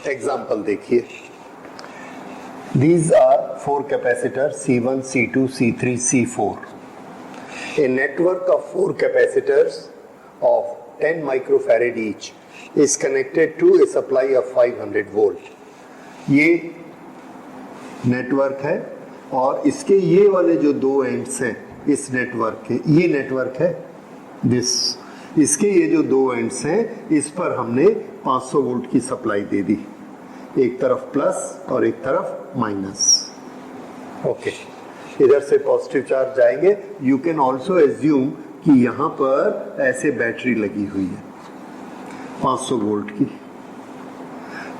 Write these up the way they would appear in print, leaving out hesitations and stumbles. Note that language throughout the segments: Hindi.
एग्जाम्पल देखिए, these are 4 capacitors C1, C2, C3, C4. A network of 4 capacitors of 10 microfarad each is connected to a supply of 500 volt. ये नेटवर्क है और इसके ये वाले जो दो एंड्स हैं इस नेटवर्क के, ये नेटवर्क है दिस, इसके ये जो दो एंड्स हैं इस पर हमने 500 वोल्ट की सप्लाई दे दी, एक तरफ प्लस और एक तरफ माइनस। ओके, इधर से पॉजिटिव चार्ज जाएंगे। यू कैन ऑल्सो एज्यूम कि यहां पर ऐसे बैटरी लगी हुई है 500 वोल्ट की,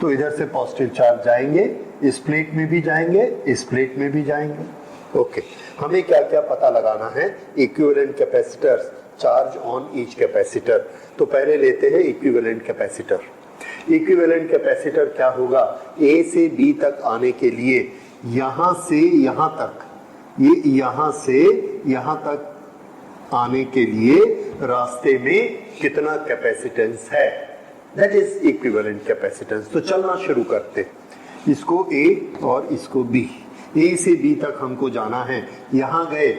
तो इधर से पॉजिटिव चार्ज जाएंगे, इस प्लेट में भी जाएंगे, इस प्लेट में भी जाएंगे। ओके, हमें क्या क्या पता लगाना है? Equivalent capacitors charge on each capacitor. तो पहले लेते हैं इक्विवेलेंट कैपेसिटर। इक्विवेलेंट कैपेसिटर क्या होगा? ए से बी तक आने के लिए यहां से यहां तक, ये यहां से यहां तक आने के लिए रास्ते में कितना कैपेसिटेंस है, दैट इज इक्विवेलेंट कैपेसिटेंस। तो चलना शुरू करते, इसको ए और इसको बी। ए से बी तक हमको जाना है, यहां गए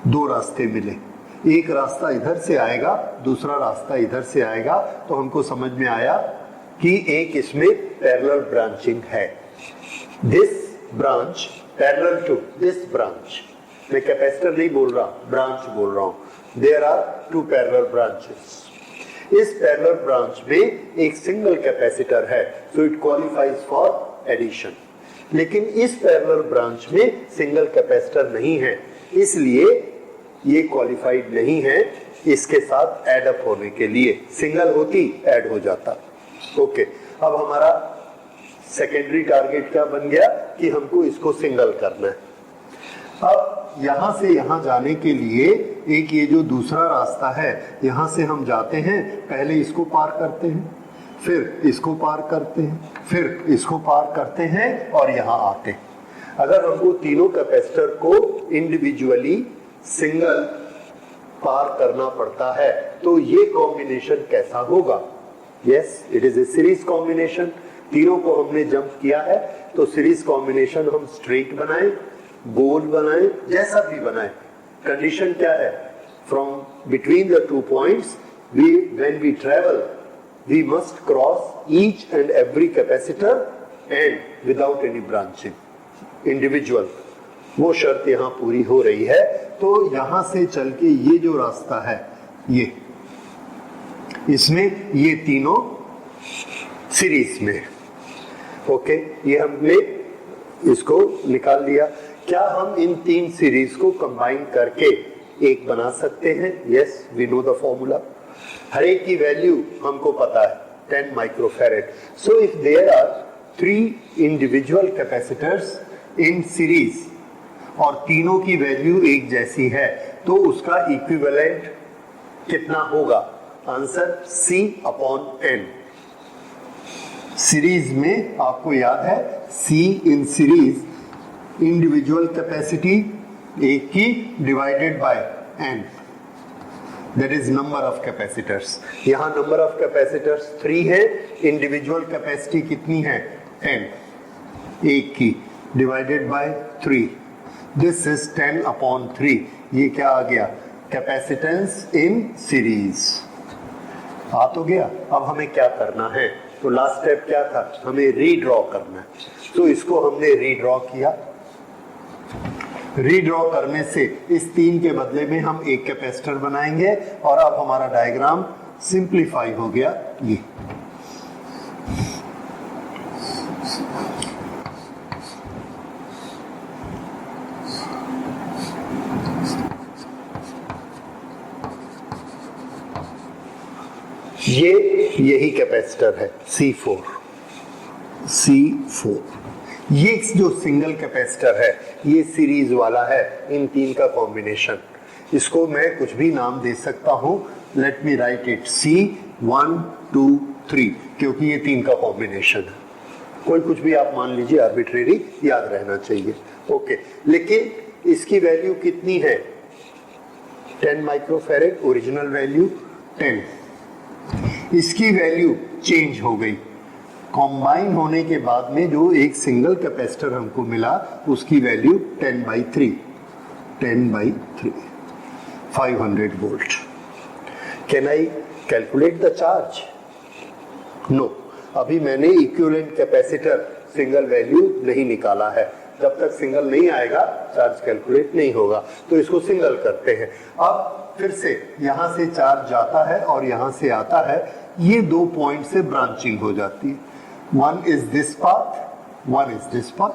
दो रास्ते मिले, एक रास्ता इधर से आएगा, दूसरा रास्ता इधर से आएगा, तो हमको समझ में आया कि एक इसमें पैरेलल ब्रांचिंग है। This branch parallel to this branch, मैं कैपेसिटर नहीं बोल रहा, ब्रांच बोल रहा हूं। There are 2 parallel branches. इस पैरेलल ब्रांच में एक सिंगल कैपेसिटर है, so it qualifies for addition. लेकिन इस पैरेलल ब्रांच में सिंगल कैपेसिटर नहीं है, इसलिए ये क्वालिफाइड नहीं है इसके साथ एड अप होने के लिए। सिंगल होती ऐड हो जाता। ओके, अब हमारा सेकेंडरी टारगेट क्या बन गया कि हमको इसको सिंगल करना है। अब यहां से यहां जाने के लिए एक ये जो दूसरा रास्ता है, यहां से हम जाते हैं, पहले इसको पार करते हैं, फिर इसको पार करते हैं, फिर इसको पार करते हैं और यहां आते हैं। अगर हमको तीनों कैपेसिटर को इंडिविजुअली सिंगल पार करना पड़ता है तो ये कॉम्बिनेशन कैसा होगा? Yes, it is a series combination. तीनों को हमने जंप किया है, तो सीरीज कॉम्बिनेशन हम स्ट्रेट बनाए, गोल बनाए, जैसा भी बनाए। कंडीशन क्या है? From between the 2 points when we travel we must cross each and every capacitor and without any branching individual. वो शर्त यहां पूरी हो रही है। तो यहां से चल के ये जो रास्ता है, ये इसमें ये तीनों सीरीज में। ओके, ये हमने इसको निकाल लिया। क्या हम इन 3 सीरीज को कंबाइन करके एक बना सकते हैं? Yes, we know the formula. हर एक की वैल्यू हमको पता है 10 microfarad. So if there are 3 individual capacitors in series और तीनों की वैल्यू एक जैसी है, तो उसका इक्विवेलेंट कितना होगा? Answer C/N। सीरीज में आपको याद है C in series individual capacity एक की divided by N, that is number of capacitors. यहां नंबर ऑफ कैपेसिटर्स 3 है, इंडिविजुअल कैपेसिटी कितनी है? 10, एक की डिवाइडेड बाय 3, दिस इज 10/3। ये क्या आ गया? Capacitance in series. आ तो गया। अब हमें क्या करना है? तो लास्ट स्टेप क्या था? हमें रीड्रॉ करना है। तो इसको हमने रीड्रॉ किया। रीड्रॉ करने से इस 3 के बदले में हम एक कैपेसिटर बनाएंगे और अब हमारा डायग्राम सिंप्लीफाई हो गया। ये यही कैपेसिटर है C4। ये जो सिंगल कैपेसिटर है ये सीरीज वाला है, इन 3 का कॉम्बिनेशन। इसको मैं कुछ भी नाम दे सकता हूं, let me right it C1 2 3, क्योंकि ये 3 का कॉम्बिनेशन है। कोई कुछ भी आप मान लीजिए, आर्बिट्रेरी याद रहना चाहिए। ओके, लेकिन इसकी वैल्यू कितनी है? 10 माइक्रोफैरेड, ओरिजिनल वैल्यू 10। इसकी वैल्यू चेंज हो गई, कॉम्बाइन होने के बाद में जो एक सिंगल कैपेसिटर हमको मिला उसकी value 10/3 500 volt. Can I calculate the charge? No, अभी मैंने इक्विवेलेंट कैपेसिटर सिंगल वैल्यू नहीं निकाला है। जब तक सिंगल नहीं आएगा चार्ज कैलकुलेट नहीं होगा, तो इसको सिंगल करते हैं। अब फिर से यहां से चार्ज जाता है और यहां से आता है, ये दो पॉइंट से ब्रांचिंग हो जाती है। One is this path, one is this path.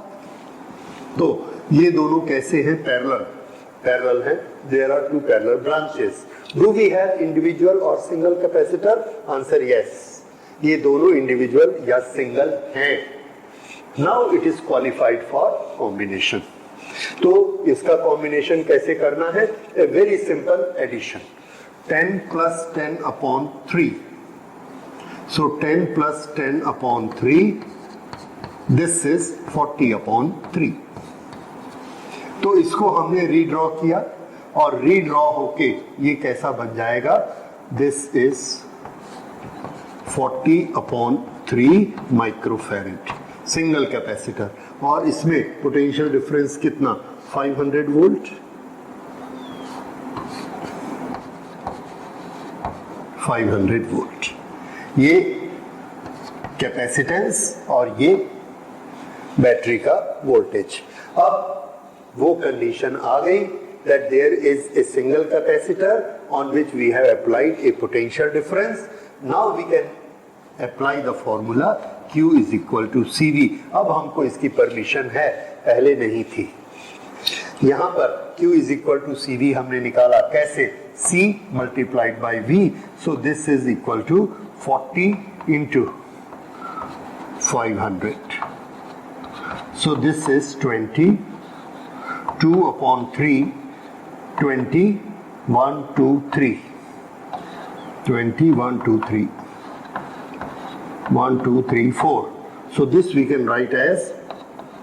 तो ये दोनों कैसे हैं? पैरेलल है। There are two parallel branches. Do we have individual और सिंगल कैपेसिटर? आंसर यस, ये दोनों इंडिविजुअल या सिंगल हैं। Now it is qualified for combination. तो इसका कॉम्बिनेशन कैसे करना है? A very simple addition, 10 + 10/3। So 10 + 10/3, this is 40/3। तो इसको हमने रीड्रॉ किया और रीड्रॉ होके ये कैसा बन जाएगा? This is 40/3 microfarad, single capacitor. और इसमें पोटेंशियल डिफरेंस कितना? 500 वोल्ट। 500 वोल्ट, ये कैपेसिटेंस और ये बैटरी का वोल्टेज। अब वो कंडीशन आ गई that there is a single capacitor on which we have applied a potential difference. Now we can apply the formula Q is equal to CV. अब हमको इसकी परमिशन है, पहले नहीं थी। यहां पर Q is equal to CV हमने निकाला, कैसे? C multiplied by V. So this is equal to 40 into 500. So this is 20. 2/3, 20, 1, 2, 3. 20, 1, 2, 3. 1, 2, 3, 4. So this we can write as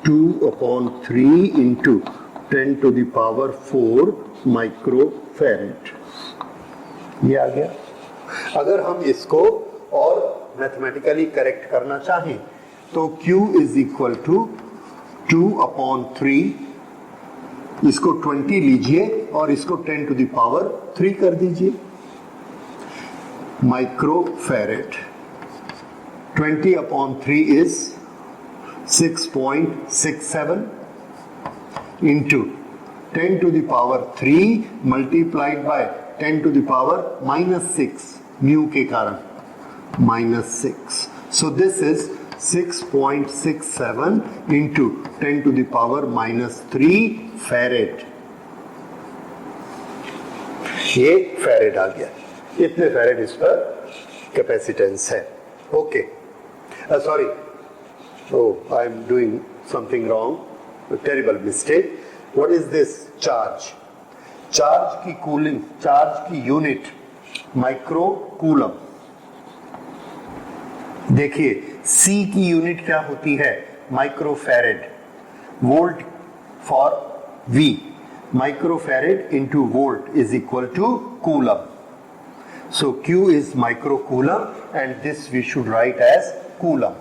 2/3 into 10 to the power 4 microfarad. ये आ गया। अगर हम इसको और मैथमेटिकली करेक्ट करना चाहें तो Q is equal to 2/3, इसको 20 लीजिए और इसको 10 to the power 3 कर दीजिए। Microfarad 20/3 is 6.67 into 10 to the power 3 multiplied by 10 to the power -6, mu के कारण -6. So this is 6.67 into 10 to the power -3 farad. ये फैरेड आ गया। इतने फैरेड इस पर कैपेसिटेंस है। Okay, sorry, I am doing something wrong, terrible mistake. What is this? Charge. Charge की कूलिंग, चार्ज की यूनिट माइक्रो कूलम। देखिए C की यूनिट क्या होती है? Microfarad. Volt for V, microfarad into volt is equal to coulomb. So Q is microcoulomb and this we should write as coulomb.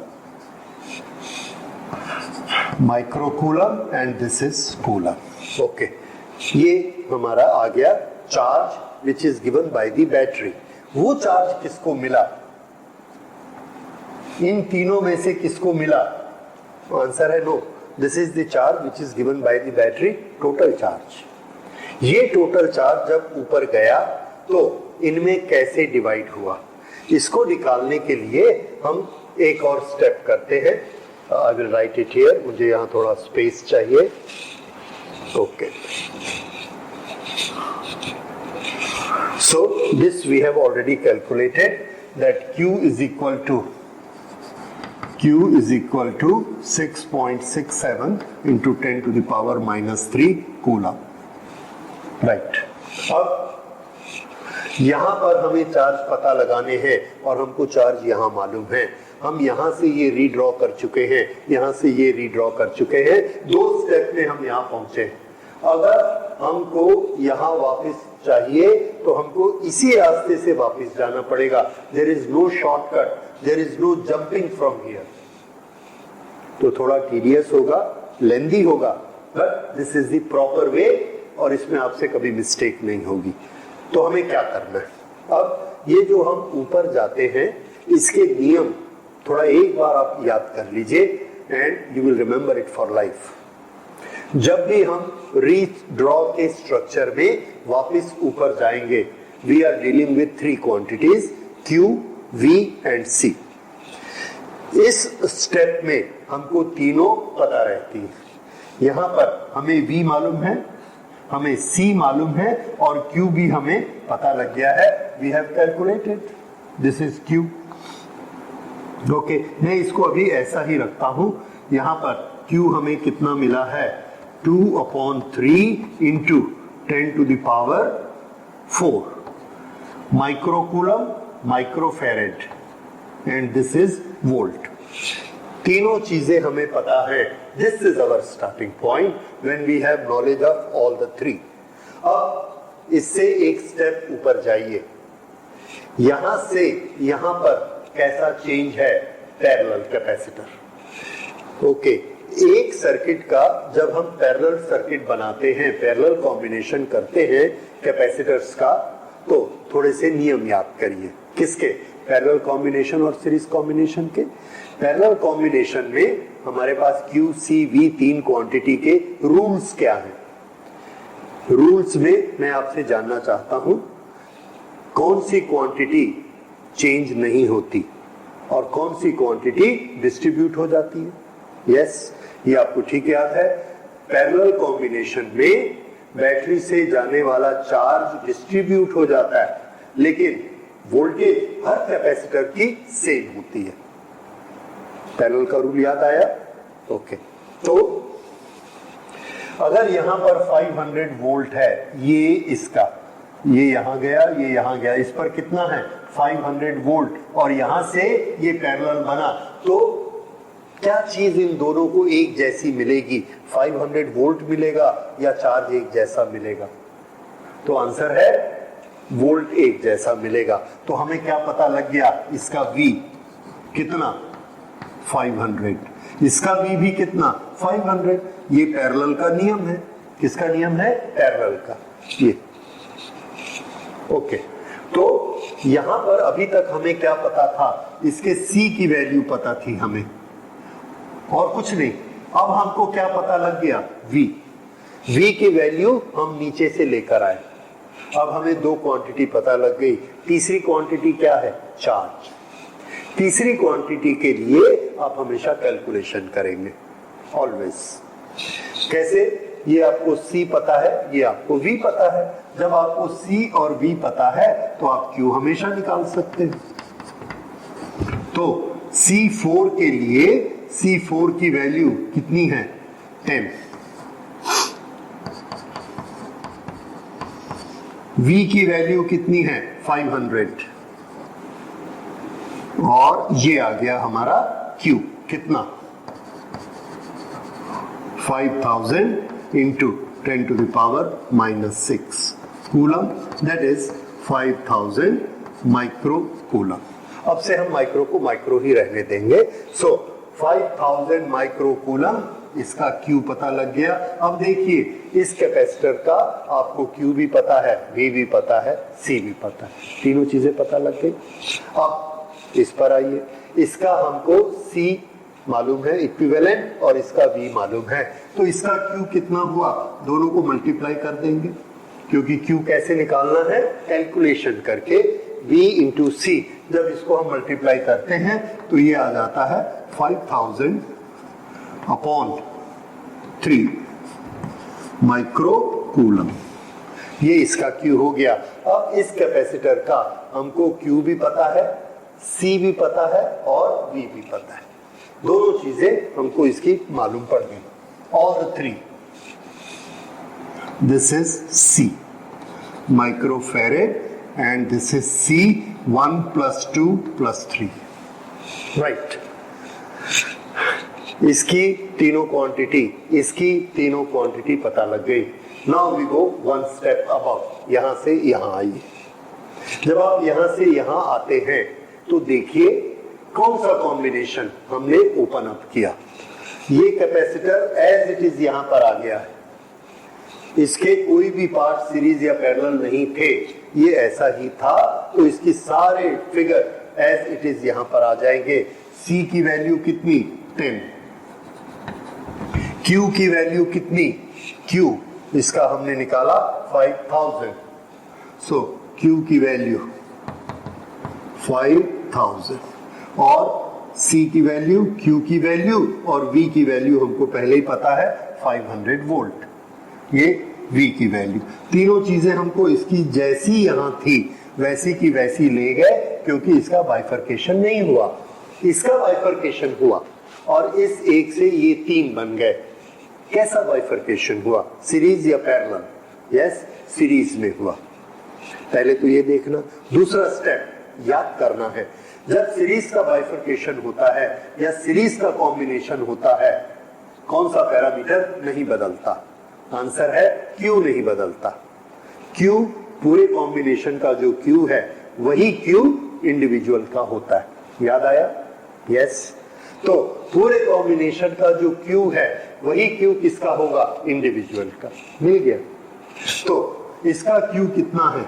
Microcoulomb and this is coulomb. Okay, ये हमारा आ गया charge which is given by the battery. वो चार्ज किसको मिला? इन तीनों में से किसको मिला? आंसर है no. This is the charge which is given by the battery, total charge. ये टोटल चार्ज जब ऊपर गया तो इनमें कैसे डिवाइड हुआ, इसको निकालने के लिए हम एक और स्टेप करते हैं। I will write it here, मुझे यहाँ थोड़ा स्पेस चाहिए। Okay, so this we have already calculated that Q is equal to 6.67 into 10 to the power -3 coulomb. Right. अब यहां पर हमें चार्ज पता लगाने हैं और हमको चार्ज यहां मालूम है। हम यहां से ये रीड्रॉ कर चुके हैं, यहां से ये रीड्रॉ कर चुके हैं। 2 स्टेप में हम यहां पहुंचे। अगर हमको यहां वापस चाहिए तो हमको इसी रास्ते से वापस जाना पड़ेगा। There is no shortcut, there is no jumping from here. तो थोड़ा टीडियस होगा, लेंदी होगा, but this is the proper way और इसमें आपसे कभी मिस्टेक नहीं होगी। तो हमें क्या करना है, अब ये जो हम ऊपर जाते हैं इसके नियम थोड़ा एक बार आप याद कर लीजिए and you will remember it for life. जब भी हम रीड्रॉ के स्ट्रक्चर में वापस ऊपर जाएंगे, we are dealing with three quantities Q, V and C। इस स्टेप में हमको तीनों पता रहती है। यहां पर हमें V मालूम है, हमें C मालूम है और Q भी हमें पता लग गया है। We have calculated, this is Q। Okay, मैं इसको अभी ऐसा ही रखता हूं। यहां पर Q हमें कितना मिला है, 2/3 into 10 to the power 4 microcoulomb microfarad and this is volt. तीनों चीजें हमें पता है। This is our starting point when we have knowledge of all the three. अब इससे एक स्टेप ऊपर जाइए, यहां से यहां पर कैसा चेंज है, पैरेलल कैपेसिटर। ओके, एक सर्किट का जब हम पैरेलल सर्किट बनाते हैं, पैरेलल कॉम्बिनेशन करते हैं कैपेसिटर्स का, तो थोड़े से नियम याद करिए। किसके, पैरेलल कॉम्बिनेशन और सीरीज कॉम्बिनेशन के। पैरेलल कॉम्बिनेशन में हमारे पास Q, C, V तीन क्वांटिटी के रूल्स क्या हैं। रूल्स में मैं आपसे जानना चाहता हूं कौन सी क्वांटिटी चेंज नहीं होती और कौन सी क्वांटिटी डिस्ट्रीब्यूट हो जाती है। यस, ये आपको ठीक याद है। पैरेलल कॉम्बिनेशन में बैटरी से जाने वाला चार्ज डिस्ट्रीब्यूट हो जाता है, लेकिन वोल्टेज हर कैपेसिटर की सेम होती है। पैरेलल का रूल याद आया? ओके, तो अगर यहां पर 500 वोल्ट है, ये इसका, ये यहां गया, ये यहां गया, इस पर कितना है 500 वोल्ट और यहां से ये पैरेलल बना, तो क्या चीज इन दोनों को एक जैसी मिलेगी, 500 वोल्ट मिलेगा या चार्ज एक जैसा मिलेगा? तो आंसर है वोल्ट एक जैसा मिलेगा। तो हमें क्या पता लग गया, इसका V कितना 500, इसका V भी कितना 500। ये पैरेलल का नियम है। किसका नियम है? पैरेलल का। ये ओके, तो यहां पर अभी तक हमें क्या पता था, इसके C की वैल्यू पता थी हमें और कुछ नहीं। अब हमको क्या पता लग गया, V की वैल्यू हम नीचे से लेकर आए। अब हमें दो क्वांटिटी पता लग गई। तीसरी क्वांटिटी क्या है, चार्ज। तीसरी क्वांटिटी के लिए आप हमेशा कैलकुलेशन करेंगे, ऑलवेज। कैसे? ये आपको C पता है, ये आपको V पता है। जब आपको C और V पता है तो आप Q हमेशा निकाल सकते हैं। तो C4 के लिए C4 की वैल्यू कितनी है, 10। V की वैल्यू कितनी है, 500 और ये आ गया हमारा Q कितना, 5000 into 10 to the power -6 coulomb, that is 5000 micro coulomb. अब से हम माइक्रो को माइक्रो ही रहने देंगे। सो 5000 माइक्रो कूलम, इसका Q पता लग गया। अब देखिए, इस कैपेसिटर का आपको Q भी पता है, V भी पता है, C भी पता है, तीनों चीजें पता लग गई। अब इस पर आइए, इसका हमको C मालूम है इक्विवेलेंट और इसका V मालूम है, तो इसका Q कितना हुआ, दोनों को मल्टीप्लाई कर देंगे। क्योंकि Q कैसे निकालना है, कैलकुलेशन करके V इंटू C। जब इसको हम मल्टीप्लाई करते हैं तो ये आ जाता है 5000 अपॉन 3 माइक्रो कूलम। ये इसका Q हो गया। अब इस कैपेसिटर का हमको Q भी पता है, C भी पता है और V भी पता है। दोनों चीजें हमको इसकी मालूम पड़ गई। All the three, this is C microfarad and this is C 1 + 2 + 3, right? इसकी तीनों क्वांटिटी, इसकी तीनों क्वांटिटी पता लग गई। Now we go one step above, यहां से यहां आइए। जब आप यहां से यहां आते हैं तो देखिए कौन सा कॉम्बिनेशन हमने ओपन अप किया। ये कैपेसिटर एज इट इज यहां पर आ गया है, इसके कोई भी पार्ट सीरीज या पैरेलल नहीं थे, ये ऐसा ही था, तो इसकी सारे फिगर एज इट इज यहां पर आ जाएंगे। C की वैल्यू कितनी 10, Q की वैल्यू कितनी Q इसका हमने निकाला 5000, सो Q की वैल्यू 5000 और C की वैल्यू, Q की वैल्यू और V की वैल्यू हमको पहले ही पता है 500 वोल्ट, ये V की वैल्यू। तीनों चीजें हमको इसकी जैसी यहां थी वैसी की वैसी ले गए, क्योंकि इसका बाइफरकेशन नहीं हुआ, इसका बाइफरकेशन हुआ और इस एक से ये 3 बन गए। कैसा बाइफरकेशन हुआ, सीरीज या पैरेलल? यस, सीरीज में हुआ। पहले तो ये देखना। दूसरा स्टेप याद करना है, जब सीरीज का बाइफरकेशन होता है या सीरीज का कॉम्बिनेशन होता है, कौन सा पैरामीटर नहीं बदलता? आंसर है Q नहीं बदलता। Q पूरे कॉम्बिनेशन का जो Q है वही Q इंडिविजुअल का होता है। याद आया? यस। तो पूरे कॉम्बिनेशन का जो Q है वही Q किसका होगा? इंडिविजुअल का। मिल गया। तो इसका Q कितना है?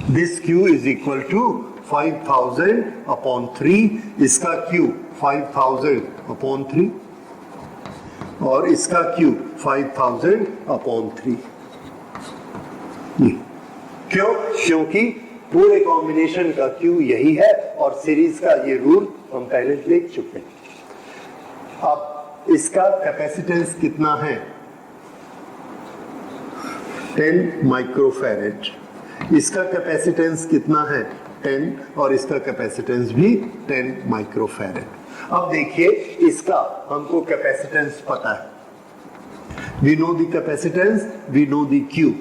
This Q is equal to 5000 upon 3, इसका Q 5000 अपॉन 3 और इसका Q 5000 अपॉन 3। क्यों? क्योंकि पूरे कॉम्बिनेशन का Q यही है और सीरीज का ये रूल हम पहले देख चुके हैं। अब इसका कैपेसिटेंस कितना है? 10 माइक्रोफैरेड। इसका कैपेसिटेंस कितना है? 10 और इसका कैपेसिटेंस भी 10 माइक्रोफैरेड। अब देखिए, इसका हमको कैपेसिटेंस पता है, we know the capacitance, we know the Q।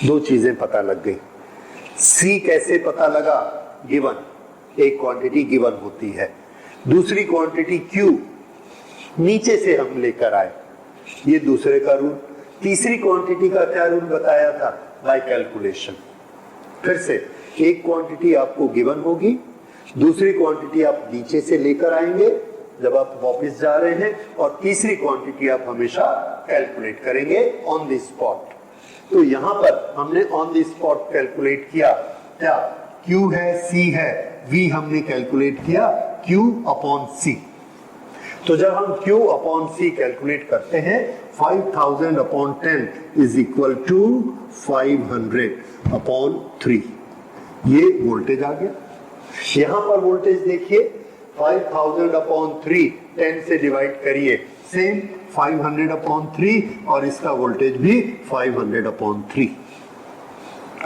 दो चीजें पता लग गई। C कैसे पता लगा? गिवन, एक क्वांटिटी गिवन होती है, दूसरी क्वांटिटी Q नीचे से हम लेकर आए, ये दूसरे का रूल। तीसरी क्वांटिटी का क्या रूल बताया था? By calculation. फिर से, एक क्वांटिटी आपको गिवन होगी, दूसरी क्वांटिटी आप नीचे से लेकर आएंगे जब आप वापस जा रहे हैं, और तीसरी क्वांटिटी आप हमेशा कैलकुलेट करेंगे ऑन द स्पॉट। तो यहां पर हमने ऑन द स्पॉट कैलकुलेट किया, क्या Q है, C है, V हमने कैलकुलेट किया Q अपॉन C। तो जब हम Q अपॉन C कैलकुलेट करते हैं, 5000 upon 10 is equal to 500 upon 3, ये वोल्टेज आ गया। यहां पर वोल्टेज देखिए, 5000 अपॉन 3 10 से डिवाइड करिए, सेम 500 अपॉन 3 और इसका वोल्टेज भी 500 अपॉन 3।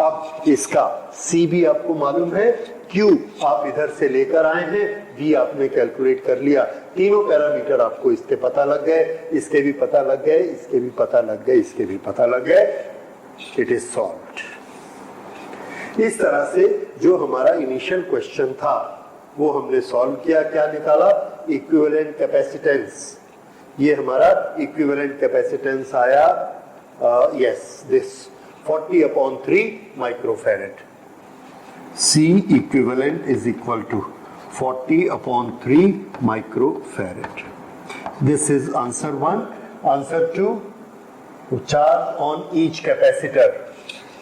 अब इसका C भी आपको मालूम है, Q आप इधर से लेकर आए हैं, V आपने कैलकुलेट कर लिया। तीनों पैरामीटर आपको इसके पता लग गए, इसके भी पता लग गए, इसके भी पता लग गए, इसके भी पता लग गए। It is solved. इस तरह से जो हमारा इनिशियल क्वेश्चन था वो हमने सॉल्व किया। क्या निकाला? Equivalent capacitance. ये हमारा इक्विवेलेंट कैपेसिटेंस आया, yes, this 40 upon 3 microfarad. C equivalent is equal to 40 upon 3 microfarad. This is answer 1. Answer 2, charge on each capacitor.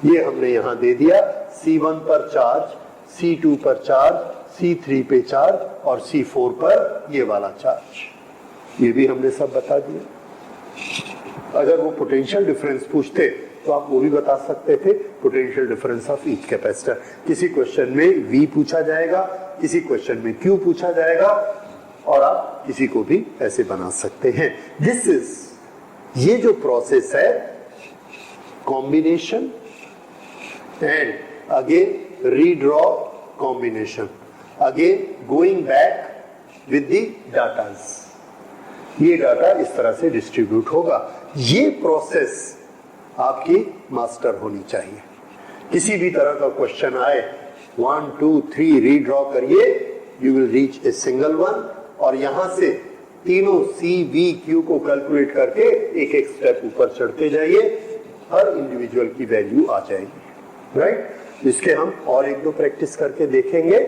ये हमने यहां दे दिया, C1 पर चार्ज, C2 पर चार्ज, C3 पे चार्ज और C4 पर ये वाला चार्ज। ये भी हमने सब बता दिया। अगर वो पोटेंशियल डिफरेंस पूछते तो आप वो भी बता सकते थे, potential difference of each capacitor. किसी क्वेश्चन में V पूछा जाएगा, किसी क्वेश्चन में Q पूछा जाएगा, और आप किसी को भी ऐसे बना सकते हैं। दिस इज, ये जो प्रोसेस है, combination and again redraw combination, again going back with the datas. ये डाटा इस तरह से डिस्ट्रीब्यूट होगा। ये प्रोसेस आपकी मास्टर होनी चाहिए। किसी भी तरह का क्वेश्चन आए, 1 2 3 रीड्रॉ करिए, you will reach a single one, और यहां से तीनों C, V, Q को कैलकुलेट करके एक एक स्टेप ऊपर चढ़ते जाइए, हर इंडिविजुअल की वैल्यू आ जाएगी। राइट? इसके हम और एक दो प्रैक्टिस करके देखेंगे।